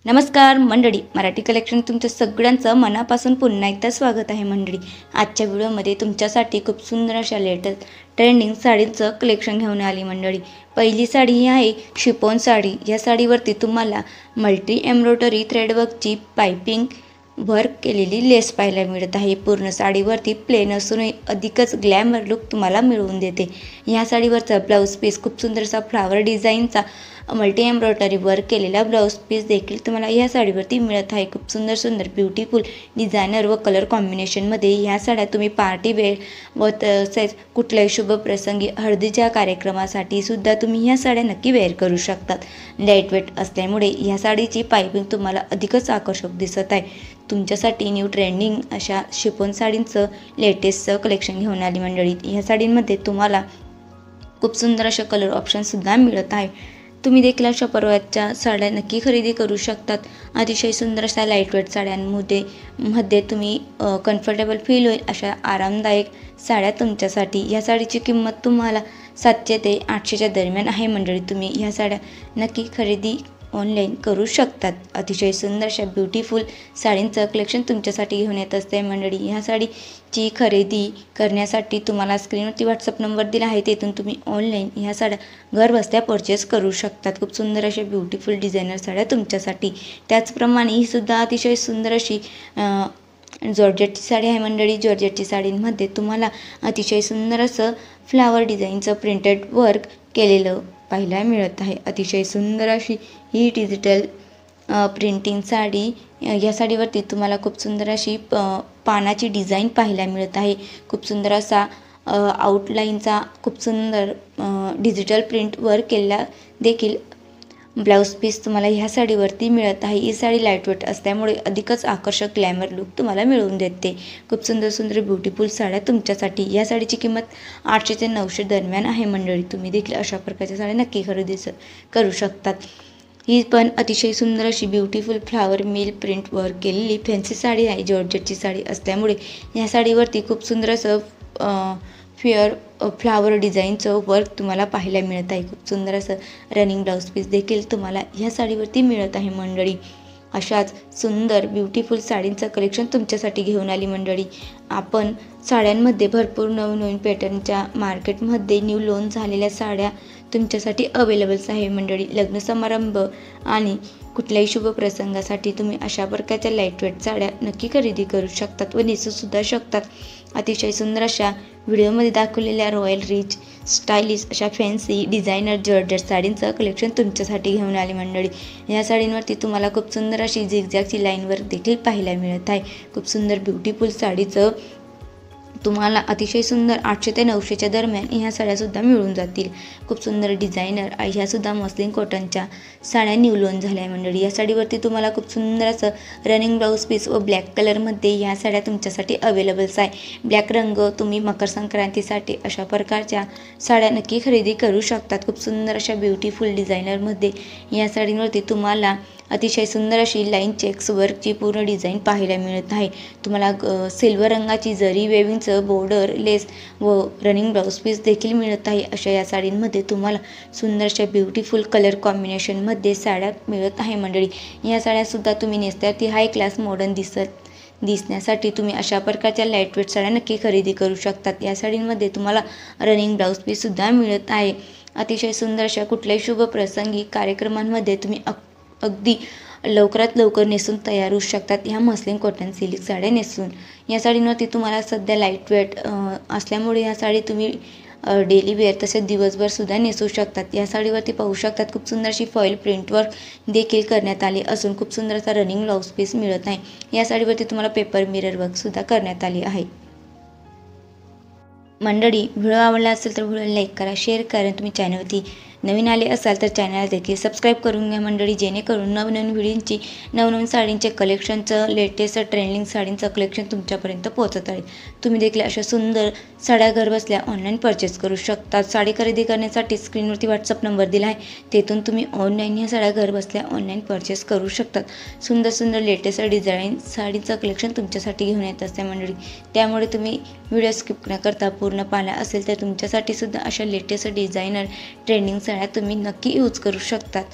नमस्कार मंडळी, मराठी कलेक्शन तुमचं सगळ्यांचं मनापासून पुन्हा एकदा स्वागत आहे मंडळी। आजच्या व्हिडिओमध्ये तुमच्यासाठी खूप सुंदर अशा लेटेस्ट ट्रेंडिंग साडींचं कलेक्शन घेऊन आली मंडळी। पहिली साडी ही आहे शिफॉन साडी। या साडीवरती तुम्हाला मल्टी एम्ब्रॉयडरी थ्रेडवर्कची पाइपिंग वर्क केलेली लेस पाहायला मिळत आहे। पूर्ण साडीवरती प्लेन असून अधिकच ग्लॅमर लुक तुम्हाला मिळवून देते। या साडीवरचा ब्लाउज पीस खूप सुंदरसा फ्लावर डिझाईनचा मल्टी एम्ब्रॉयडरी वर्क केलेला ब्लाउज पीस देखील तुम्हाला या साडीवरती मिळत आहे। खूप सुंदर सुंदर ब्युटिफुल डिझायनर व कलर कॉम्बिनेशनमध्ये ह्या साड्या तुम्ही पार्टी वेअर व तसेच कुठल्याही शुभ प्रसंगी हळदीच्या कार्यक्रमासाठी सुद्धा तुम्ही ह्या साड्या नक्की वेअर करू शकतात। लाईट वेट असल्यामुळे ह्या साडीची पाइपिंग तुम्हाला अधिकच आकर्षक दिसत आहे। तुमच्यासाठी न्यू ट्रेंडिंग अशा शिफॉन साडींचं लेटेस्ट कलेक्शन घेऊन आली मंडळी। ह्या साडींमध्ये तुम्हाला खूप सुंदर अशा कलर ऑप्शनसुद्धा मिळत आहे। तुम्ही देखील अशा प्रकारच्या साड्या नक्की खरेदी करू शकतात। अतिशय सुंदर अशा लाईटवेट साड्यांमध्ये तुम्ही कम्फर्टेबल फील होईल अशा आरामदायक साड्या तुमच्यासाठी। या साडीची किंमत तुम्हाला 700 ते 800च्या दरम्यान आहे मंडळी। तुम्ही ह्या साड्या नक्की खरेदी ऑनलाईन करू शकतात। अतिशय सुंदर अशा ब्युटिफुल साडींचं कलेक्शन तुमच्यासाठी घेऊन येत असते मंडळी। ह्या साडीची खरेदी करण्यासाठी तुम्हाला स्क्रीनवरती व्हॉट्सअप नंबर दिला आहे, तेथून तुम्ही ऑनलाईन ह्या साड्या घर बसल्या परचेस करू शकतात। खूप सुंदर अशा ब्युटिफुल डिझायनर साड्या तुमच्यासाठी। त्याचप्रमाणे ही सुद्धा अतिशय सुंदर अशी जॉर्जेटची साडी आहे मंडळी। जॉर्जेटची साडींमध्ये तुम्हाला अतिशय सुंदर असं फ्लावर डिझाईनचं प्रिंटेड वर्क केलेलं पाहायला मिळत आहे। अतिशय सुंदर अशी ही डिजिटल प्रिंटिंग साडी। या साडीवरती तुम्हाला खूप सुंदर अशी पानाची डिझाईन पाहायला मिळत आहे। खूप सुंदर असा आउटलाईनचा खूप सुंदर डिजिटल प्रिंट वर्क केलेला देखील ब्लाउज पीस तुम्हाला ह्या साडीवरती मिळत आहे। ही साडी लाईटवेट असल्यामुळे अधिकच आकर्षक ग्लॅमर लुक तुम्हाला मिळवून देते। खूप सुंदर सुंदर ब्युटिफुल साड्या तुमच्यासाठी। या साडीची किंमत 800 ते 900 दरम्यान आहे मंडळी। तुम्ही देखील अशा प्रकारच्या साड्या नक्की खरेदी करू शकतात। ही पण अतिशय सुंदर अशी beautiful flower mill print work केलेली फॅन्सी साडी आहे। जॉर्जेटची साडी असल्यामुळे या साडीवरती खूप सुंदर असं फ्लावर डिझाईनचं वर्क तुम्हाला पाहायला मिळत आहे। खूप सुंदर असं रनिंग ब्लाउज पीस देखील तुम्हाला ह्या साडीवरती मिळत आहे मंडळी। अशाच सुंदर ब्युटिफुल साडींचं कलेक्शन तुमच्यासाठी घेऊन आली मंडळी। आपण साड्यांमध्ये भरपूर नवनवीन पॅटर्नच्या मार्केटमध्ये न्यू लॉन्च झालेल्या साड्या तुमच्यासाठी अवेलेबल्स आहे मंडळी। लग्न समारंभ आणि कुठल्याही शुभ प्रसंगासाठी तुम्ही अशा प्रकारच्या लाईटवेट साड्या नक्की खरेदी करू शकतात व नेसूसुद्धा शकतात। अतिशय सुंदर अशा व्हिडिओमध्ये दाखवलेल्या रॉयल रिच स्टायलिश अशा फॅन्सी डिझायनर जॉर्जेट साडींचं कलेक्शन तुमच्यासाठी घेऊन आले मंडळी। या साडींवरती तुम्हाला खूप सुंदर अशी झिगझॅगची लाईनवर देखील पाहायला मिळत आहे। खूप सुंदर ब्युटिफुल साडीचं तुम्हाला अतिशय सुंदर 800 ते 900च्या दरम्यान ह्या साड्यासुद्धा मिळून जातील। खूप सुंदर डिझायनर ह्यासुद्धा मस्लिन कॉटनच्या साड्या न्यू लॉन्च झाल्या आहे मंडळी। या साडीवरती तुम्हाला खूप सुंदर असं रनिंग ब्लाउज पीस व ब्लॅक कलरमध्ये ह्या साड्या तुमच्यासाठी अवेलेबल्स आहे। ब्लॅक रंग तुम्ही मकर संक्रांतीसाठी अशा प्रकारच्या साड्या नक्की खरेदी करू शकतात। खूप सुंदर अशा ब्युटिफुल डिझायनरमध्ये या साडींवरती तुम्हाला अतिशय सुंदर अशी लाईन चेक्स वर्कची पूर्ण डिझाईन पाहायला मिळत आहे। तुम्हाला सिल्वर रंगाची जरी वेविंगचं बॉर्डर लेस व रनिंग ब्लाउज पीस देखील मिळत आहे। अशा या साडींमध्ये तुम्हाला सुंदर अशा ब्युटिफुल कलर कॉम्बिनेशनमध्ये साड्या मिळत आहे मंडळी। या साड्यासुद्धा तुम्ही नेसल्यावरती हाय क्लास मॉडर्न दिसण्यासाठी तुम्ही अशा प्रकारच्या लाईटवेट साड्या नक्की खरेदी करू शकतात। या साडींमध्ये तुम्हाला रनिंग ब्लाउज पीससुद्धा मिळत आहे। अतिशय सुंदर अशा कुठल्याही शुभ प्रसंगी कार्यक्रमांमध्ये तुम्ही अगदी लवकरात लवकर नेसून तयार होऊ शकतात ह्या मस्लिन कॉटन सिल्क साड्या नेसून। या साडींवरती तुम्हाला सध्या लाईटवेट असल्यामुळे या साडी तुम्ही डेली वेअर तसेच दिवसभरसुद्धा नेसू शकतात। या साडीवरती पाहू शकतात खूप सुंदर अशी फॉईल प्रिंटवर्क देखील करण्यात आले असून खूप सुंदर असा रनिंग ब्लाउज पीस मिळत आहे। या साडीवरती तुम्हाला पेपर मिरर वर्कसुद्धा करण्यात आले आहे मंडळी। व्हिडिओ आवडला असेल तर व्हिडिओला लाईक करा, शेअर करा। तुम्ही चॅनलवरती नवीन आले असाल तर चॅनल देखील सबस्क्राईब करून घ्या मंडळी, जेणेकरून नवनवीन व्हिडिओची नवनवीन साडींचे कलेक्शनचं लेटेस्ट ट्रेंडिंग साडींचं कलेक्शन तुमच्यापर्यंत पोहोचत आहे। तुम्ही देखील अशा सुंदर साड्या घर बसल्या ऑनलाईन परचेस करू शकतात। साडी खरेदी करण्यासाठी स्क्रीनवरती व्हॉट्सअप नंबर दिला आहे, तेथून तुम्ही ऑनलाईन ह्या साड्या घर बसल्या ऑनलाईन परचेस करू शकतात। सुंदर सुंदर लेटेस्ट डिझाईन साडीचं कलेक्शन तुमच्यासाठी घेऊन येत असते मंडळी। त्यामुळे तुम्ही व्हिडिओ स्किप न करता पूर्ण पाहिला असेल तर तुमच्यासाठी सुद्धा अशा लेटेस्ट डिझायनर ट्रेंडिंग साड्या तुम्ही नक्की यूज करू शकतात।